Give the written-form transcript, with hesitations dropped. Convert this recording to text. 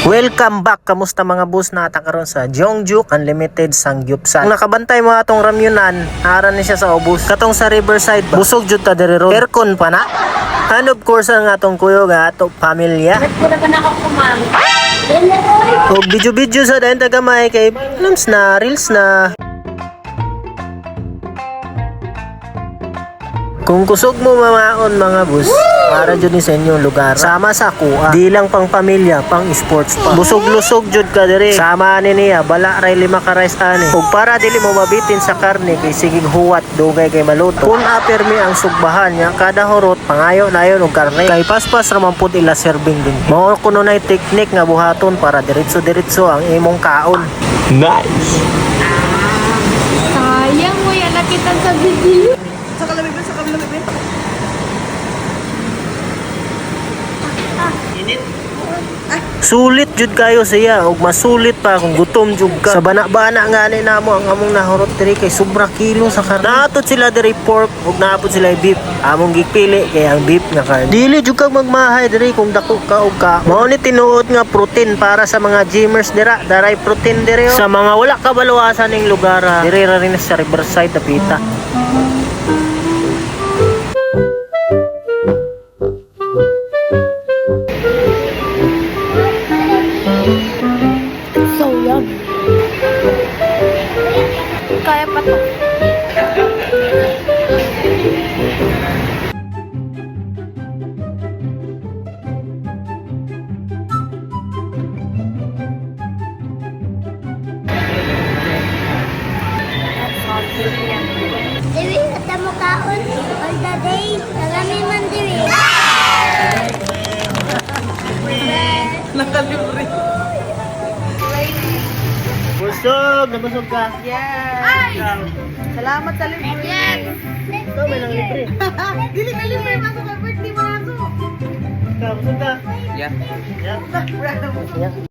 Welcome back. Kamusta mga boss na karon sa Jeongjuk Unlimited Samgyeopsal. Kung nakabantay mo atong ramyunan, haran ni siya sa ubos. Katong sa Riverside ba? Busog jud ta diri ron. Aircon pa na. And of course ang atong kuyo nga ato pamilya. Wala pa na ako kumang. O video sa dayon tagamay kay films na, reels na. Kung kusog mo mamaon mga boss, para jud ni sa inyong lugar. Sama sa kuha. Di lang pang pamilya, pang sports pa. Busog-lusog jud ka diri. Sama ni niya, bala ray 5 ka rice ani. Ug para dili mo mabitin sa karne kay sigig huwat dugay kay maluto. Kung apermi ang sugbahan niya, kada horot pangayo nayon og karne. Kay paspas ra man pud ila serving din. Mao kuno nay teknik nga buhaton para diretso-diretso ang imong kaon. Nice. Sayang mo yan nakita sa video. Sa kalamig. Sulit jud kayo siya ug masulit pa kung gutom jud ka. Sa bana-bana nga ni namo ang among nahurot diri kay sobra kilo sa karne. Naatot sila diri pork ug naapot sila beef. Among gipili kay ang beef nga karne. Dili jud kag magmahay diri kung dako ka ug ka. Mao ni tinuod nga protein para sa mga gymmers dira. Daray protein diri. Sa mga wala kabaluasan ning lugar, diri ra rin sa Riverside napita. So yummy. Kaya pa to. Diri at mo kaon all the day. Nagami man diri. Nakalibre. Busog, nabusog ka. Yes. Ay! Salamat sa libre. Yes! Ikaw may nang libre. Dili ka libre. Masok ka birthday mo ako. Ikaw, busog ka. Yeah. Yeah. Yeah.